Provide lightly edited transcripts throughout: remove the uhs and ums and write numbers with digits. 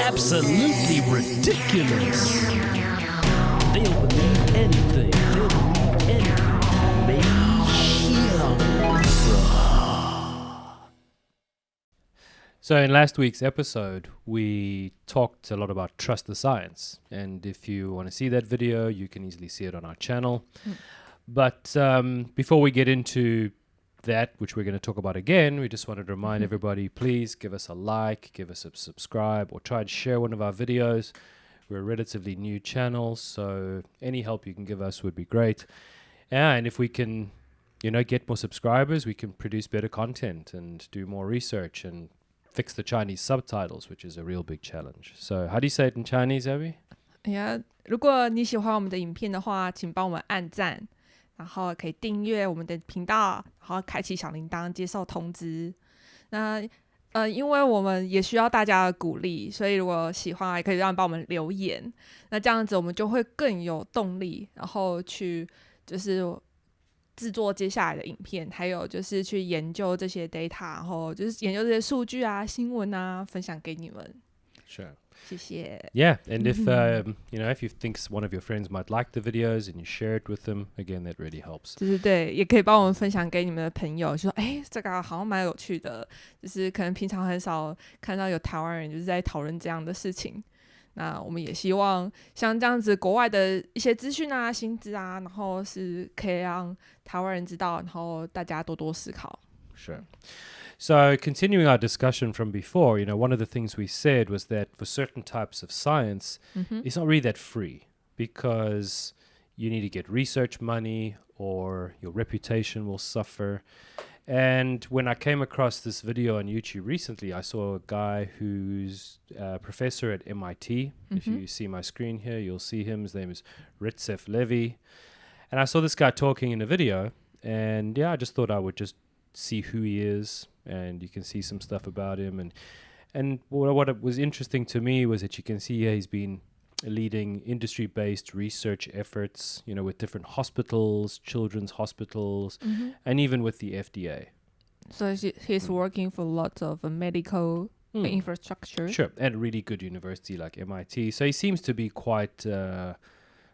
absolutely ridiculous. They'll believe anything. They'll believe anything. Maybe. So in last week's episode, we talked a lot about trust the science. And if you want to see that video, you can easily see it on our channel. But before we get into that, which we're going to talk about again, we just wanted to remind everybody, please give us a like, give us a subscribe, or try and share one of our videos. We're a relatively new channel, so any help you can give us would be great. And if we can, get more subscribers, we can produce better content and do more research and fix the Chinese subtitles, which is a real big challenge. So how do you say it in Chinese, Abby? Yeah, 如果你喜欢我们的影片的话，请帮我们按赞，然后可以订阅我们的频道，然后开启小铃铛，接受通知。那因为我们也需要大家的鼓励，所以如果喜欢，也可以帮我们留言。那这样子我们就会更有动力，然后去就是制作接下来的影片，还有就是去研究这些 data， 然后就是研究这些数据啊、新闻啊，分享给你们。Sure. 谢谢。Yeah, and if if you think one of your friends might like the videos and you share it with them, again, that really helps. 对，也可以帮我们分享给你们的朋友，就说这个好像蛮有趣的，就是可能平常很少看到有台湾人就是在讨论这样的事情。那我们也希望像这样子国外的一些资讯啊、薪资啊，然后是可以让台湾人知道，然后大家多多思考。Sure. So continuing our discussion from before, one of the things we said was that for certain types of science, it's not really that free because you need to get research money or your reputation will suffer. And when I came across this video on YouTube recently, I saw a guy who's a professor at MIT. If you see my screen here, you'll see him. His name is Retsef Levi. And I saw this guy talking in a video. And I just thought I would just see who he is. And you can see some stuff about him. And what was interesting to me was that you can see he's been leading industry-based research efforts, with different hospitals, children's hospitals, and even with the FDA. So he's working for lots of medical infrastructure. Sure, at a really good university like MIT. So he seems to be quite, how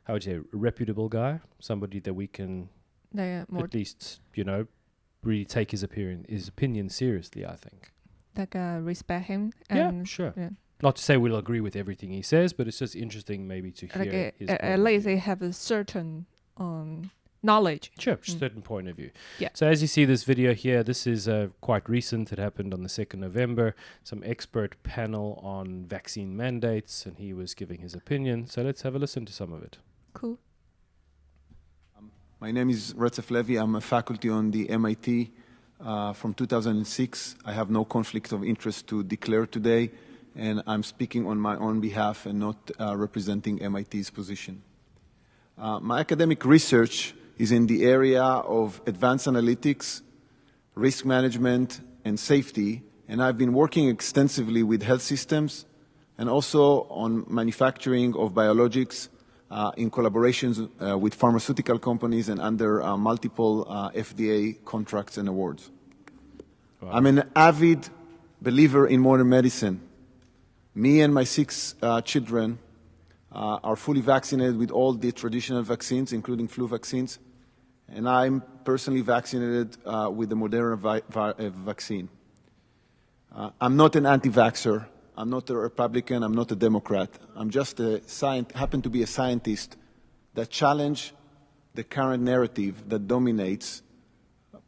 would you say, a reputable guy, somebody that we can at least, really take his opinion seriously, I think. Respect him. And sure. Yeah. Not to say we'll agree with everything he says, but it's just interesting maybe to hear his at least they have a certain knowledge. Sure, certain point of view. Yeah. So as you see this video here, this is quite recent. It happened on the 2nd November. Some expert panel on vaccine mandates, and he was giving his opinion. So let's have a listen to some of it. Cool. My name is Retsef Levi. I'm a faculty on the MIT from 2006. I have no conflict of interest to declare today, and I'm speaking on my own behalf and not representing MIT's position. My academic research is in the area of advanced analytics, risk management, and safety, and I've been working extensively with health systems and also on manufacturing of biologics in collaborations with pharmaceutical companies and under multiple FDA contracts and awards. Wow. I'm an avid believer in modern medicine. Me and my 6 children are fully vaccinated with all the traditional vaccines, including flu vaccines, and I'm personally vaccinated with the Moderna vaccine. I'm not an anti-vaxxer. I'm not a Republican, I'm not a Democrat. I'm just happen to be a scientist that challenge the current narrative that dominates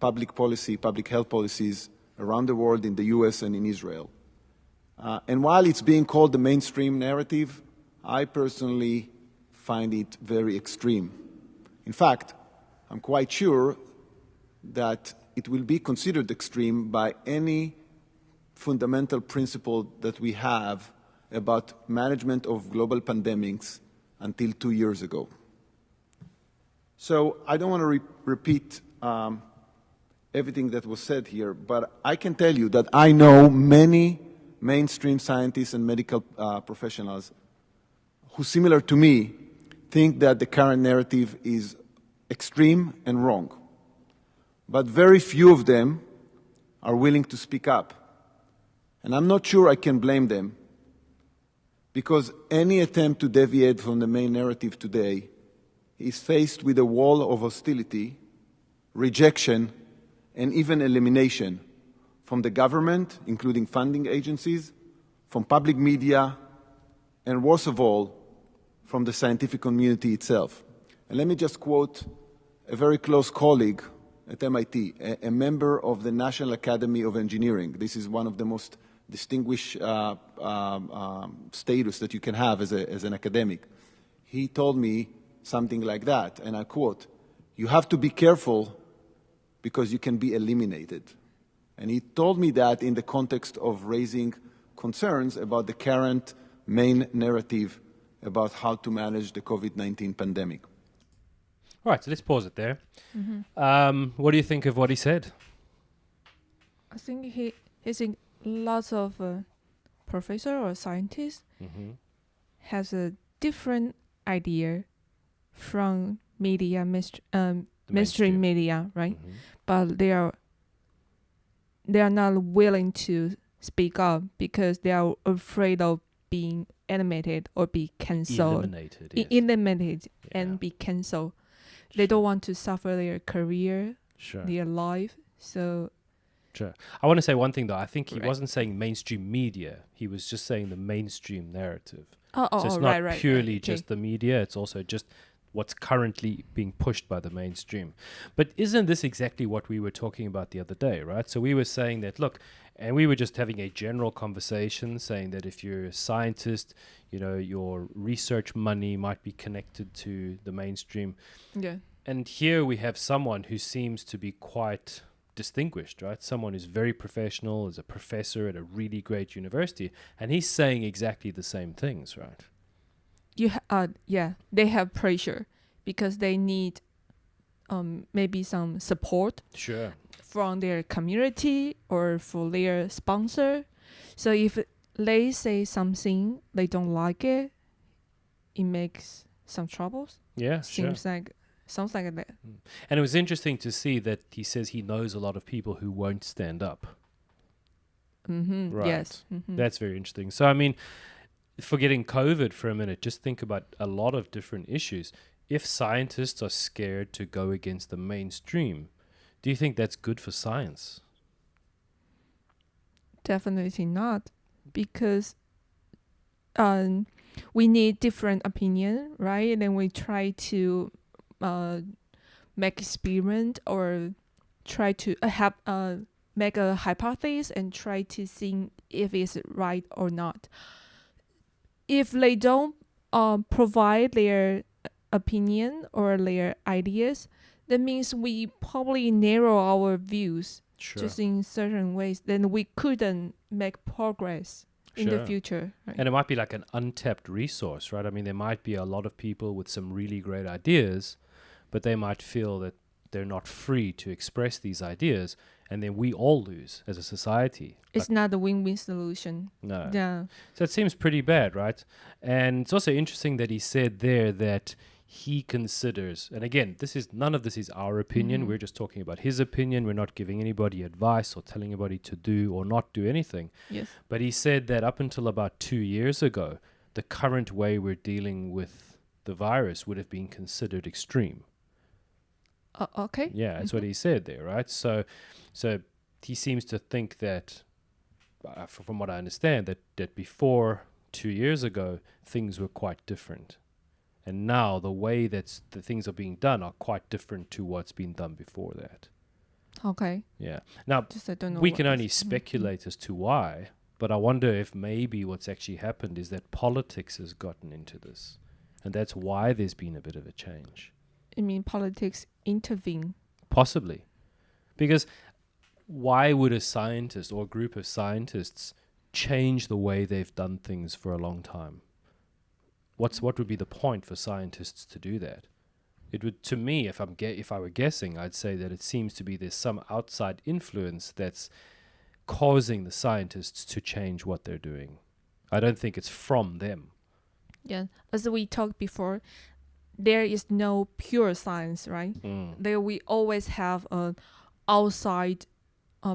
public policy, public health policies around the world, in the US and in Israel. And while it's being called the mainstream narrative, I personally find it very extreme. In fact, I'm quite sure that it will be considered extreme by any fundamental principle that we have about management of global pandemics until 2 years ago. So I don't want to repeat everything that was said here, but I can tell you that I know many mainstream scientists and medical professionals who, similar to me, think that the current narrative is extreme and wrong. But very few of them are willing to speak up. And I'm not sure I can blame them. because any attempt to deviate from the main narrative today is faced with a wall of hostility, rejection, and even elimination from the government, including funding agencies, from public media, and worst of all, from the scientific community itself. And let me just quote a very close colleague at MIT, a member of the National Academy of Engineering. This is one of the most distinguished status that you can have as an academic. He told me something like that, and I quote, "You have to be careful because you can be eliminated." And he told me that in the context of raising concerns about the current main narrative about how to manage the COVID-19 pandemic. All right, so let's pause it there. What do you think of what he said? I think he's in lots of professor or scientists has a different idea from media, mainstream media, right? But they are not willing to speak up because they are afraid of being eliminated or be cancelled. Eliminated and be cancelled. They don't want to suffer their career, their life. So, I want to say one thing though. I think he wasn't saying mainstream media. He was just saying the mainstream narrative. So it's not purely just the media. It's also just what's currently being pushed by the mainstream. But isn't this exactly what we were talking about the other day, right? So we were saying that, look, and we were just having a general conversation saying that if you're a scientist, you know, your research money might be connected to the mainstream. Yeah. And here we have someone who seems to be quite distinguished, right? Someone who's very professional, is a professor at a really great university, and he's saying exactly the same things, right? They have pressure because they need maybe some support from their community or for their sponsor. So if they say something they don't like it makes some troubles. Sounds like that. And it was interesting to see that he says he knows a lot of people who won't stand up. Right. Yes. That's very interesting. So I mean, forgetting COVID for a minute, just think about a lot of different issues. If scientists are scared to go against the mainstream, do you think that's good for science? Definitely not, because we need different opinion, right? And then we try to make experiment or try to make a hypothesis and try to see if it's right or not. If they don't provide their opinion or their ideas, that means we probably narrow our views just in certain ways. Then we couldn't make progress in the future. Right? And it might be like an untapped resource, right? I mean, there might be a lot of people with some really great ideas, but they might feel that they're not free to express these ideas, and then we all lose as a society. It's not a win-win solution. No. Yeah. So it seems pretty bad, right? And it's also interesting that he said there that he considers, and again, none of this is our opinion. We're just talking about his opinion. We're not giving anybody advice or telling anybody to do or not do anything. Yes. But he said that up until about 2 years ago, the current way we're dealing with the virus would have been considered extreme. Okay. Yeah, that's what he said there, right? So he seems to think that, from what I understand, that before 2 years ago, things were quite different. And now the way that the things are being done are quite different to what's been done before that. Okay. Yeah. Now, I don't know we can only speculate as to why, but I wonder if maybe what's actually happened is that politics has gotten into this. And that's why there's been a bit of a change. You mean politics intervene? Possibly. Because why would a scientist or a group of scientists change the way they've done things for a long time? What would be the point for scientists to do that? It would, to me, if I were guessing, I'd say that it seems to be there's some outside influence that's causing the scientists to change what they're doing. I don't think it's from them. Yeah, as we talked before, there is no pure science, right? There we always have an outside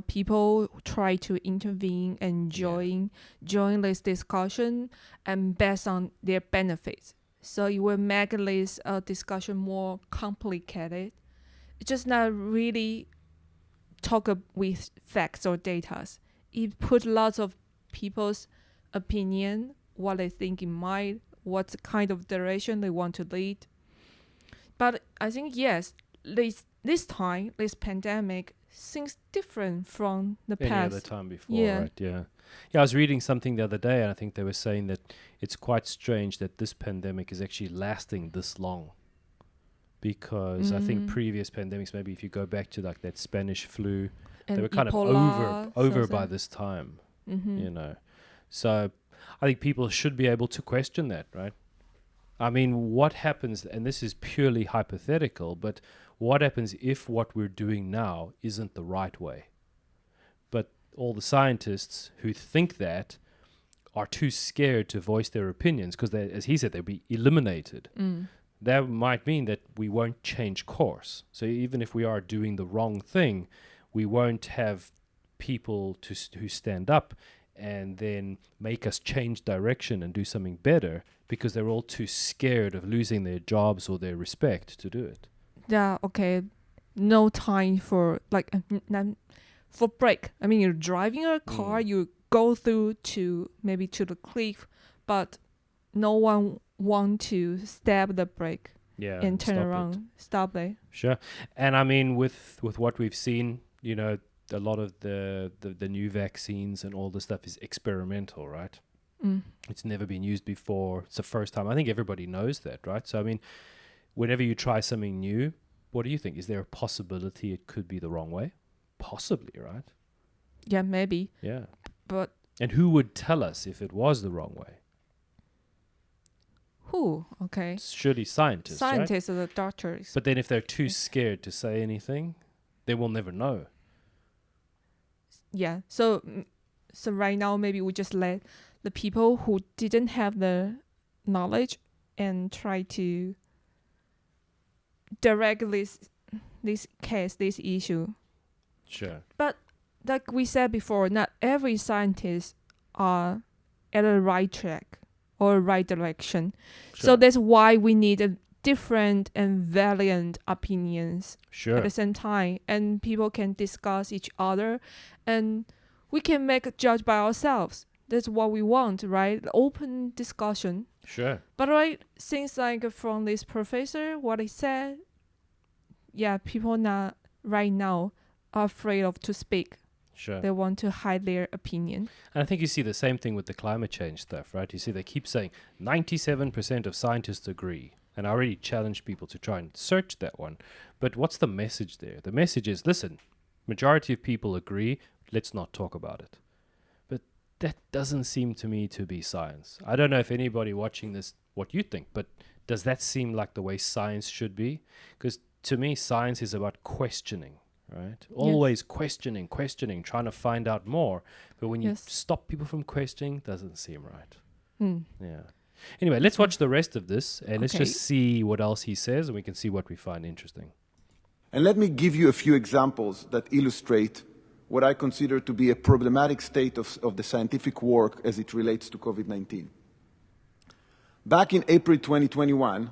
people try to intervene and join this discussion and based on their benefits. So it will make this discussion more complicated. It's just not really talk with facts or data. It put lots of people's opinion, what they think in mind, what kind of direction they want to lead. But I think, yes, this time, this pandemic seems different from the Any past. other time before, right? Yeah. Yeah, I was reading something the other day, and I think they were saying that it's quite strange that this pandemic is actually lasting this long. Because I think previous pandemics, maybe if you go back to like that Spanish flu, And they were kind Ebola, of over so by so. this time, you know. So I think people should be able to question that, right? I mean, what happens, and this is purely hypothetical, but what happens if what we're doing now isn't the right way? But all the scientists who think that are too scared to voice their opinions because, as he said, they'll be eliminated. That might mean that we won't change course. So even if we are doing the wrong thing, we won't have people who stand up and then make us change direction and do something better because they're all too scared of losing their jobs or their respect to do it. Yeah, okay. No time for for break. I mean, you're driving your car, you go through to maybe to the cliff, but no one want to stab the brake and turn around, stop it. Sure. And I mean, with what we've seen, you know, a lot of the new vaccines and all this stuff is experimental, right? It's never been used before. It's the first time. I think everybody knows that, right? So, I mean, whenever you try something new, what do you think? Is there a possibility it could be the wrong way? Possibly, right? Yeah, maybe. Yeah. But And who would tell us if it was the wrong way? who? Okay. It's surely scientists, right? Scientists or the doctors. But then if they're too scared to say anything, they will never know. Yeah. So right now, maybe we just let the people who didn't have the knowledge and try to direct this case, this issue. Sure. But like we said before, not every scientist are at the right track or right direction. Sure. So that's why we need a different and valiant opinions Sure. at the same time, and people can discuss each other, and we can make a judge by ourselves. That's what we want, right? Open discussion. Sure. But right, things like from this professor, what he said, yeah, people not right now are afraid of to speak. Sure. They want to hide their opinion. And I think you see the same thing with the climate change stuff, right? You see they keep saying 97% of scientists agree. And I already challenge people to try and search that one. But what's the message there? The message is, listen, majority of people agree, let's not talk about it. But that doesn't seem to me to be science. I don't know if anybody watching this, what you think, but does that seem like the way science should be? Because to me, science is about questioning, right? Always questioning, trying to find out more. But when you stop people from questioning, doesn't seem right. Yeah. Anyway, let's watch the rest of this and let's just see what else he says and we can see what we find interesting. And let me give you a few examples that illustrate what I consider to be a problematic state of the scientific work as it relates to COVID-19. Back in April 2021,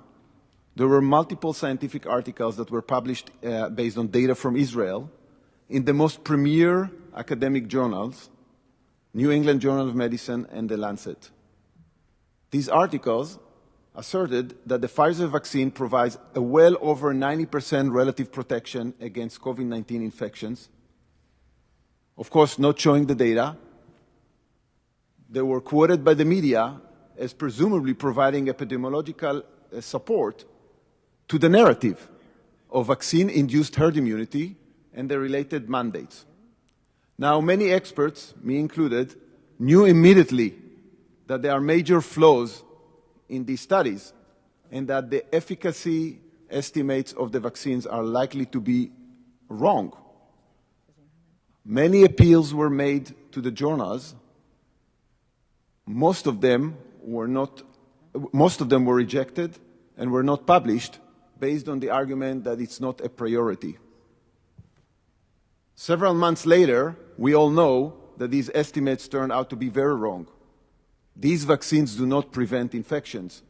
there were multiple scientific articles that were published based on data from Israel in the most premier academic journals, New England Journal of Medicine and The Lancet. These articles asserted that the Pfizer vaccine provides a well over 90% relative protection against COVID-19 infections. Of course, not showing the data. They were quoted by the media as presumably providing epidemiological support to the narrative of vaccine-induced herd immunity and the related mandates. Now, many experts, me included, knew immediately that there are major flaws in these studies and that the efficacy estimates of the vaccines are likely to be wrong. Many appeals were made to the journals. Most of them were rejected and were not published based on the argument that it's not a priority. Several months later, we all know that these estimates turned out to be very wrong. These vaccines do not prevent infections,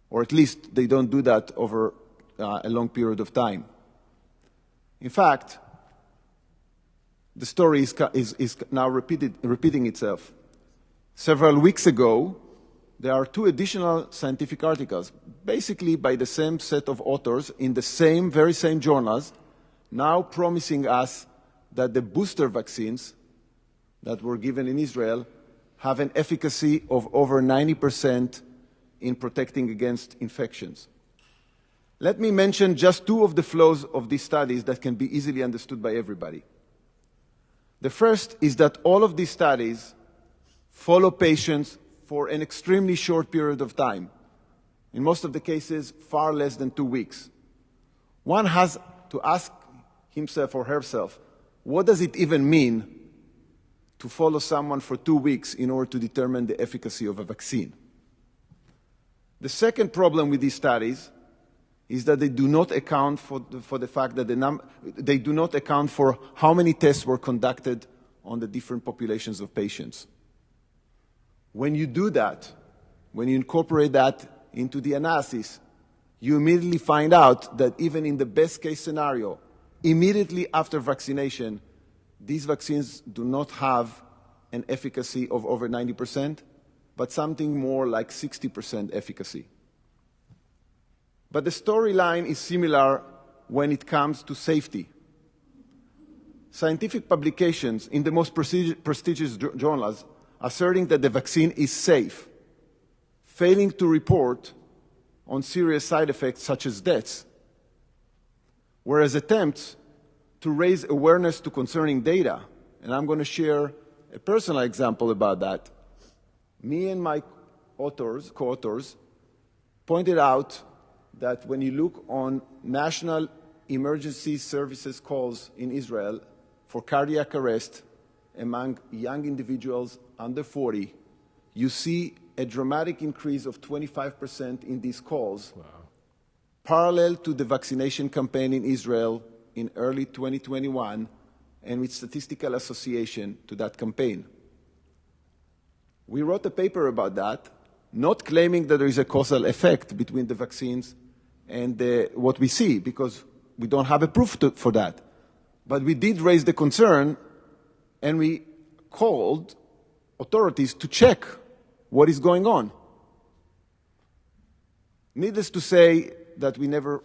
or at least they don't do that over a long period of time. In fact, the story is now repeating itself. Several weeks ago, there are 2 additional scientific articles, basically by the same set of authors in the very same journals, now promising us that the booster vaccines that were given in Israel have an efficacy of over 90% in protecting against infections. Let me mention just 2 of the flaws of these studies that can be easily understood by everybody. The first is that all of these studies follow patients for an extremely short period of time. In most of the cases, far less than 2 weeks. One has to ask himself or herself, what does it even mean to follow someone for 2 weeks in order to determine the efficacy of a vaccine? The second problem with these studies is that they do not account for the fact that they do not account for how many tests were conducted on the different populations of patients. When you do that, when you incorporate that into the analysis, you immediately find out that even in the best case scenario, immediately after vaccination, these vaccines do not have an efficacy of over 90%, but something more like 60% efficacy. But the storyline is similar when it comes to safety. Scientific publications in the most prestigious journals asserting that the vaccine is safe, failing to report on serious side effects such as deaths, whereas attempts to raise awareness to concerning data, and I'm going to share a personal example about that. Me and my co-authors pointed out that when you look on national emergency services calls in Israel for cardiac arrest among young individuals under 40, you see a dramatic increase of 25% in these calls, wow, parallel to the vaccination campaign in Israel in early 2021 and with statistical association to that campaign. We wrote a paper about that, not claiming that there is a causal effect between the vaccines and what we see, because we don't have a proof for that. But we did raise the concern, and we called authorities to check what is going on. Needless to say that we never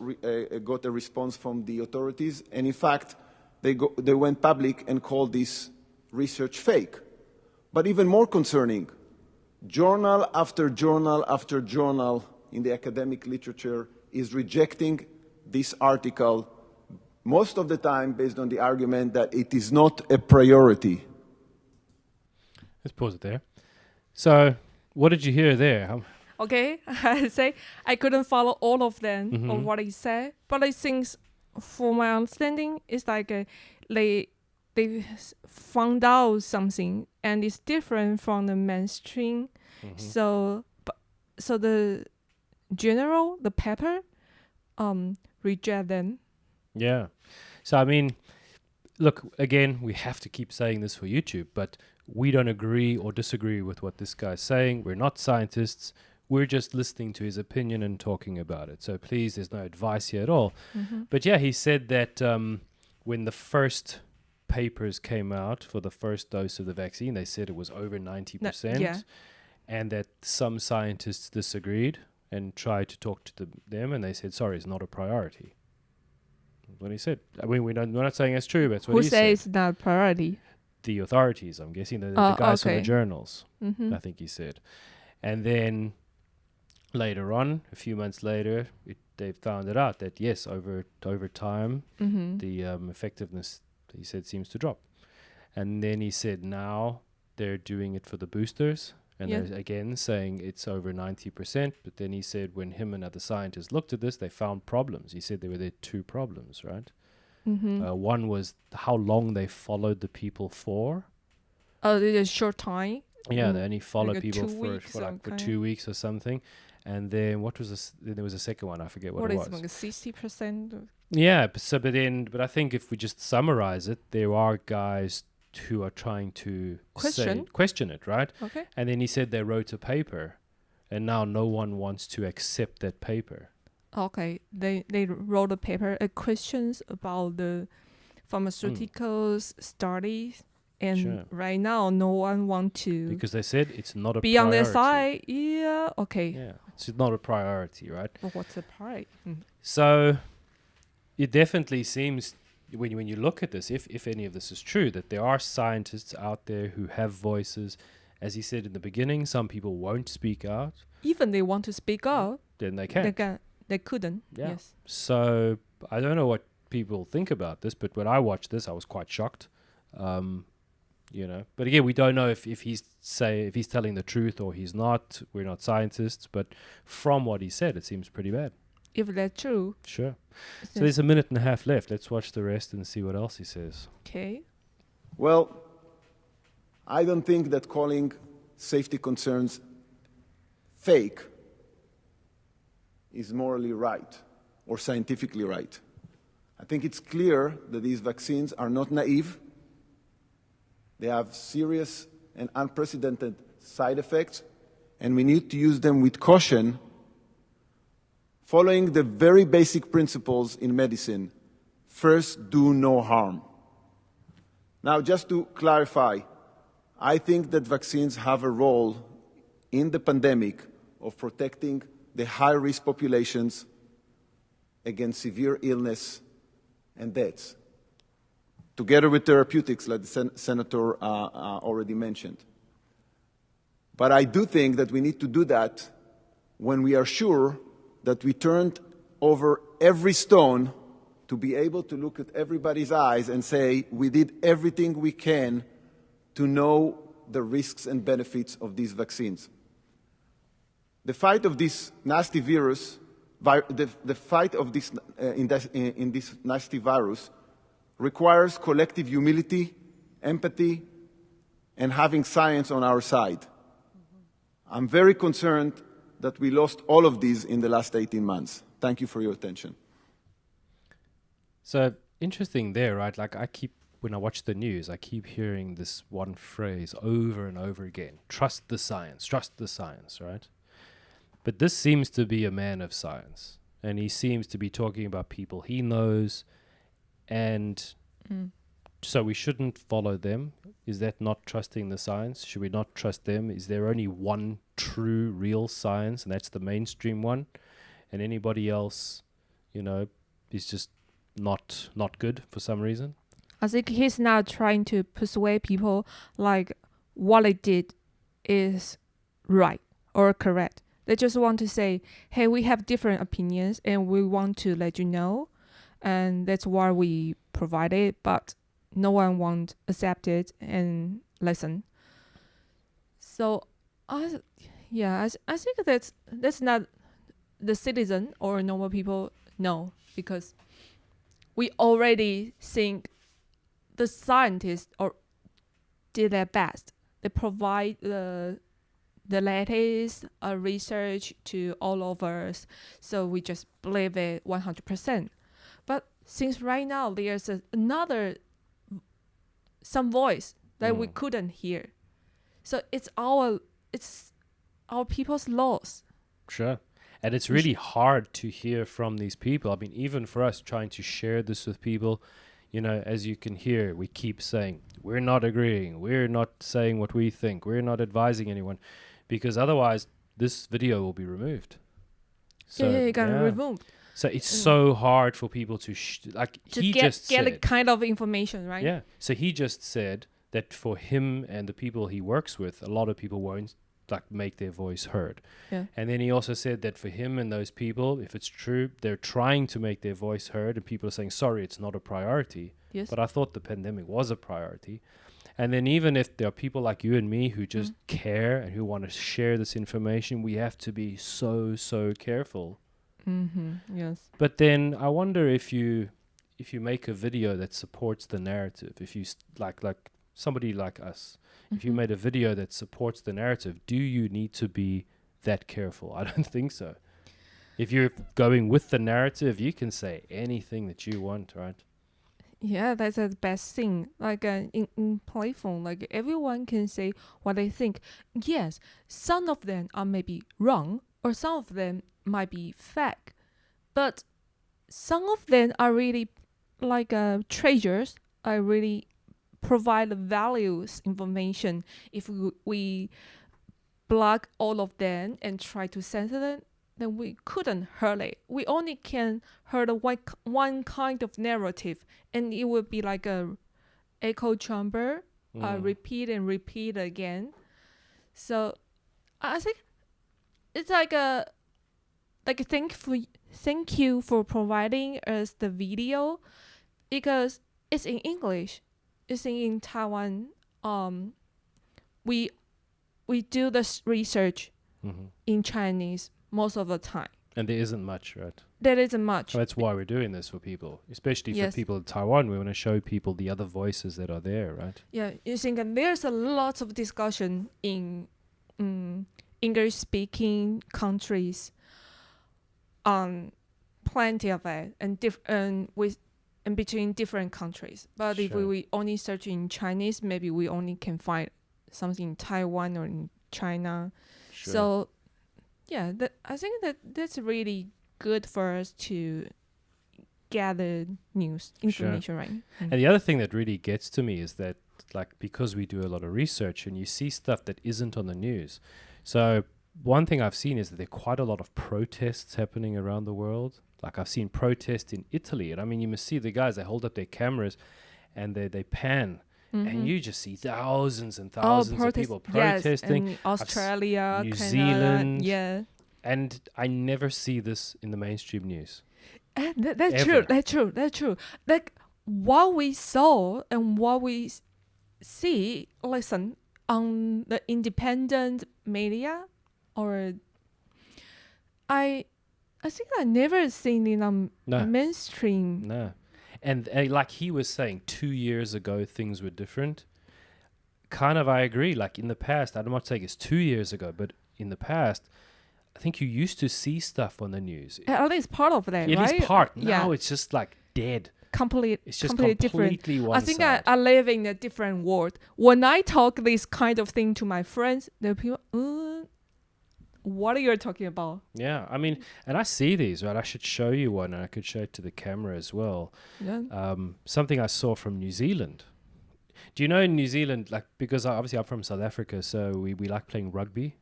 got a response from the authorities, and in fact, they went public and called this research fake. But even more concerning, journal after journal after journal in the academic literature is rejecting this article, most of the time based on the argument that it is not a priority. Let's pause it there. So, what did you hear there? Okay, I say I couldn't follow all of them of what he said, but I think, for my understanding, it's like they found out something and it's different from the mainstream. So the general, the paper, reject them. Yeah. So, I mean, look, again, we have to keep saying this for YouTube, but we don't agree or disagree with what this guy's saying. We're not scientists. We're just listening to his opinion and talking about it. So please, there's no advice here at all. But yeah, he said that when the first papers came out for the first dose of the vaccine, they said it was over 90%. And that some scientists disagreed and tried to talk to them, and they said, sorry, it's not a priority. That's what he said. I mean, we're not saying it's true, but that's what he said. Who says it's not a priority? The authorities, I'm guessing, the guys from the journals, I think he said. And then later on, a few months later, they found it out that, yes, over time, the effectiveness, he said, seems to drop. And then he said now they're doing it for the boosters. And they're again saying it's over 90%. But then he said when him and other scientists looked at this, they found problems. He said there were 2 problems, right? One was how long they followed the people for. Oh, they just short time. Yeah, they only followed like people for 2 weeks or something. And then what was this? Then there was a second one. I forget what it was. What is it, like 60%? Yeah, but I think if we just summarize it, there are guys who are trying to question it, right? Okay. And then he said they wrote a paper, and now no one wants to accept that paper. Okay, they wrote a paper, questions about the pharmaceuticals studies, and right now no one want to, because they said it's not a be priority. on their side. Yeah, okay. Yeah, it's not a priority, right? Well, what's the priority? So it definitely seems, when you look at this, if any of this is true, that there are scientists out there who have voices. As he said in the beginning, some people won't speak out. Even they want to speak out, Then they can. They couldn't. Yeah. Yes. So I don't know what people think about this, but when I watched this, I was quite shocked. But again, we don't know if he's telling the truth or he's not. We're not scientists, but from what he said, it seems pretty bad. If that's true. Sure. So there's a minute and a half left. Let's watch the rest and see what else he says. Okay. Well, I don't think that calling safety concerns fake is morally right or scientifically right. I think it's clear that these vaccines are not naive. They have serious and unprecedented side effects, and we need to use them with caution, following the very basic principles in medicine. First, do no harm. Now, just to clarify, I think that vaccines have a role in the pandemic of protecting the high-risk populations against severe illness and deaths, together with therapeutics, like the Senator already mentioned. But I do think that we need to do that when we are sure that we turned over every stone to be able to look at everybody's eyes and say, we did everything we can to know the risks and benefits of these vaccines. The fight of this nasty virus, the fight of this in this nasty virus, requires collective humility, empathy, and having science on our side. I'm very concerned that we lost all of these in the last 18 months. Thank you for your attention. So interesting there, right? Like when I watch the news, I keep hearing this one phrase over and over again. Trust the science, right? But this seems to be a man of science. And he seems to be talking about people he knows. And so we shouldn't follow them. Is that not trusting the science? Should we not trust them? Is there only one true, real science, and that's the mainstream one? And anybody else, is just not good for some reason? I think he's not trying to persuade people like what they did is right or correct. They just want to say, hey, we have different opinions and we want to let you know. And that's why we provide it, but no one won't accept it and listen. So, I think that's not the citizen or normal people know, because we already think the scientists did their best. They provide the latest research to all of us, so we just believe it 100%. But since right now there's some voice that we couldn't hear, so it's our people's loss. Sure. And it's really hard to hear from these people. I mean, even for us trying to share this with people, as you can hear, we keep saying, we're not agreeing, we're not saying what we think, we're not advising anyone, because otherwise this video will be removed. So, you got removed. So it's so hard for people to get a kind of information, right? Yeah. So he just said that for him and the people he works with, a lot of people won't make their voice heard. Yeah. And then he also said that for him and those people, if it's true, they're trying to make their voice heard, and people are saying, sorry, it's not a priority. Yes. But I thought the pandemic was a priority. And then even if there are people like you and me who just care and who want to share this information, we have to be so careful. Mm-hmm. Yes. But then I wonder if you make a video that supports the narrative, if you like somebody like us, if you made a video that supports the narrative, do you need to be that careful? I don't think so. If you're going with the narrative, you can say anything that you want, right? Yeah, that's the best thing. Like in playful, like everyone can say what they think. Yes, some of them are maybe wrong, or some of them might be fact, but some of them are really like treasures. Are really provide values information. If we block all of them and try to censor them, then we couldn't hurt it. We only can hurt one kind of narrative, and it would be like a echo chamber, repeat and repeat again. So I think it's like thank you for providing us the video, because it's in English. It's in Taiwan. We do this research in Chinese most of the time. And there isn't much, right? There isn't much. So that's why we're doing this for people, especially for people in Taiwan. We want to show people the other voices that are there, right? Yeah, you think there's a lot of discussion in English-speaking countries on plenty of it, and between different countries. But if we only search in Chinese, maybe we only can find something in Taiwan or in China. Sure. So yeah, I think that's really good for us to gather news information, right? And the other thing that really gets to me is that, like, because we do a lot of research and you see stuff that isn't on the news. So one thing I've seen is that there are quite a lot of protests happening around the world. Like, I've seen protests in Italy, and I mean, you must see the guys, they hold up their cameras and they pan. And you just see thousands and thousands of people protesting. Yes, in Australia, New Canada, Zealand. yeah. And I never see this in the mainstream news. And that's true. Like, what we saw and what we see, listen, on the independent media, or I think I never seen in mainstream. No. And like he was saying, 2 years ago, things were different. Kind of, I agree. Like, in the past, I'm not saying it's 2 years ago, but in the past, I think you used to see stuff on the news. At least part of that, right? It is part. Now it's just like dead. It's just completely different. one I think side. I live in a different world. When I talk this kind of thing to my friends, the people, what are you talking about? Yeah, I mean, and I see these, right? I should show you one, and I could show it to the camera as well. Yeah. Something I saw from New Zealand. Do you know in New Zealand, like, because obviously I'm from South Africa, so we like playing rugby,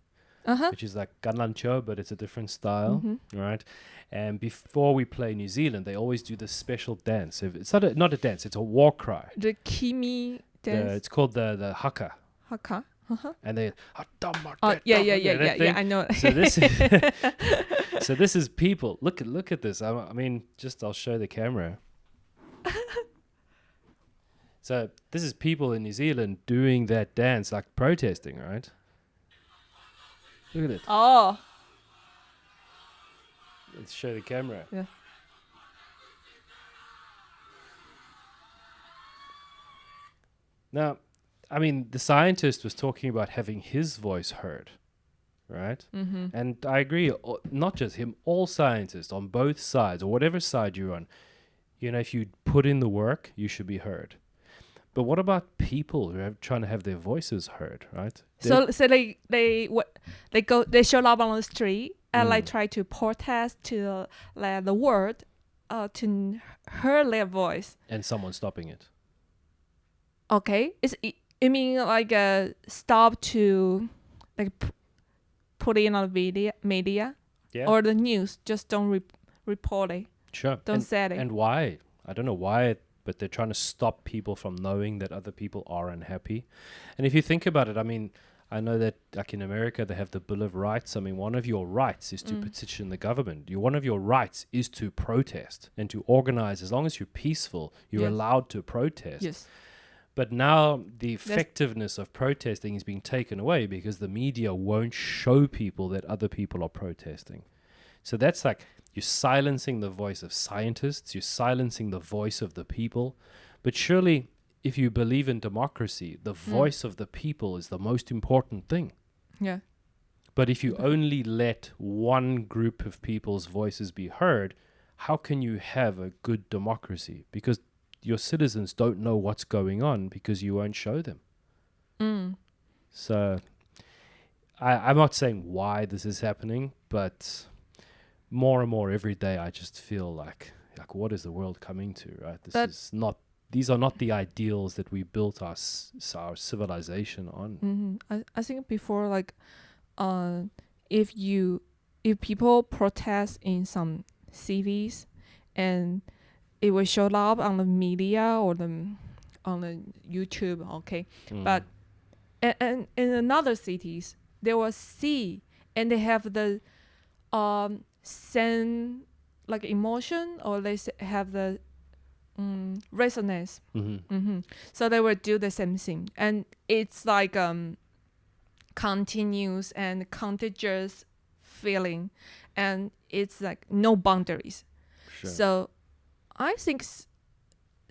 which is like ganlancho, but it's a different style, right? And before we play New Zealand, they always do this special dance. It's not a dance, it's a war cry. The Kimi dance. It's called the haka. Haka. And they yeah, I know. So this is people. Look at this. I mean, I'll show the camera. So this is people in New Zealand doing that dance, like protesting, right? Look at it. Oh. Let's show the camera. Yeah. Now, I mean, the scientist was talking about having his voice heard, right? And I agree, not just him, all scientists on both sides, or whatever side you're on, if you put in the work, you should be heard. But what about people who are trying to have their voices heard, right? So they show up on the street and like try to protest to the word to hear their voice. And someone stopping it. Okay, you mean like stop to like put it on the media or the news? Just don't report it. Sure. Don't say it. And why? I don't know why, but they're trying to stop people from knowing that other people are unhappy. And if you think about it, I mean, I know that like in America, they have the Bill of Rights. I mean, one of your rights is to petition the government. One of your rights is to protest and to organize. As long as you're peaceful, you're allowed to protest. Yes. But now the effectiveness of protesting is being taken away because the media won't show people that other people are protesting. So that's like you're silencing the voice of scientists, you're silencing the voice of the people. But surely, if you believe in democracy, the voice of the people is the most important thing. Yeah. But if you only let one group of people's voices be heard, how can you have a good democracy? Because your citizens don't know what's going on because you won't show them. So I'm not saying why this is happening, but more and more every day I just feel like what is the world coming to, right? These are not the ideals that we built our civilization on. I think before, like, if people protest in some cities and it will show up on the media or on the YouTube, okay, but and in another cities they will see and they have the same like emotion, or they have the resonance. So they will do the same thing, and it's like continuous and contagious feeling, and it's like no boundaries. Sure. So I think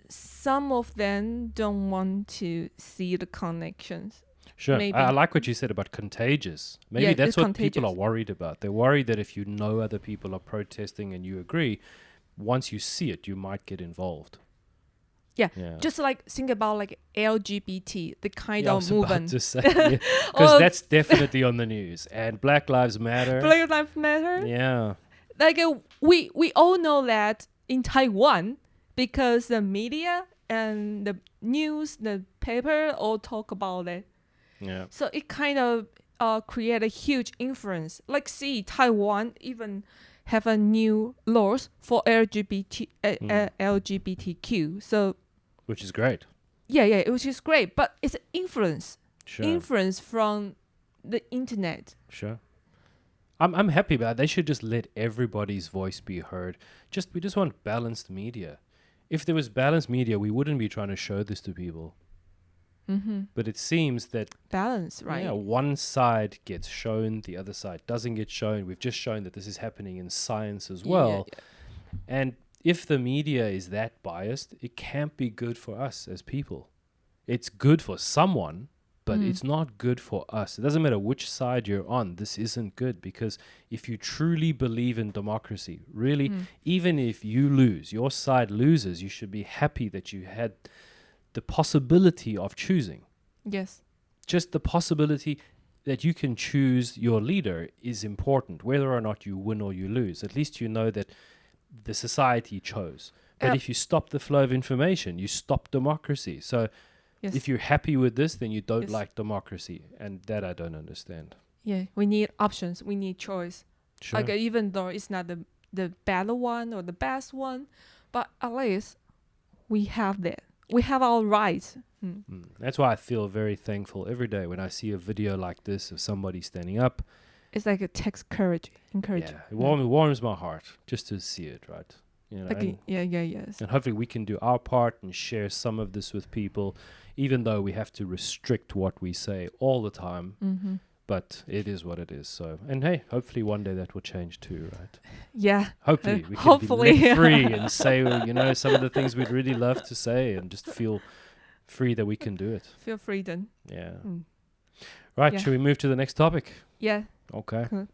some of them don't want to see the connections. Sure. Maybe. I like what you said about contagious. Maybe Yeah, that's it's what contagious. people are worried about. They're worried that if you know other people are protesting and you agree, once you see it, you might get involved. Yeah. Yeah. Just like think about like LGBT, the kind I of was about movement. to say, because that's definitely on the news. And Black Lives Matter. Black Lives Matter. Yeah. Like we all know that in Taiwan, because the media and the news, the paper all talk about it. Yeah. So it kind of create a huge influence. Like see, Taiwan even have a new laws for LGBTQ. So Which is great. yeah, which is great. But it's influence Sure. from the internet. Sure. I'm happy about it. They should just let everybody's voice be heard. We just want balanced media. If there was balanced media, we wouldn't be trying to show this to people. But it seems that Balance, right? one side gets shown, the other side doesn't get shown. We've just shown that this is happening in science as well. Yeah. And if the media is that biased, it can't be good for us as people. It's good for someone, but it's not good for us. It doesn't matter which side you're on. This isn't good, because if you truly believe in democracy, really, even if you lose, your side loses, you should be happy that you had the possibility of choosing. Yes. Just the possibility that you can choose your leader is important, whether or not you win or you lose. At least you know that the society chose. But if you stop the flow of information, you stop democracy. So Yes. if you're happy with this, then you don't Yes. like democracy. And that I don't understand. Yeah, we need options. We need choice. Sure. Like even though it's not the better one or the best one, but at least we have that. We have our rights. That's why I feel very thankful every day when I see a video like this of somebody standing up. It's like it takes courage, encourage. Yeah, it warms my heart just to see it, right? You know, Like yes. and hopefully we can do our part and share some of this with people, even though we have to restrict what we say all the time. But it is what it is. So, and hey, hopefully one day that will change too, right? Yeah. Hopefully we can Hopefully. be let free and say, some of the things we'd really love to say, and just feel free that we can do it. Feel free then. Yeah. Right. Yeah. Should we move to the next topic? Yeah. Okay. Cool.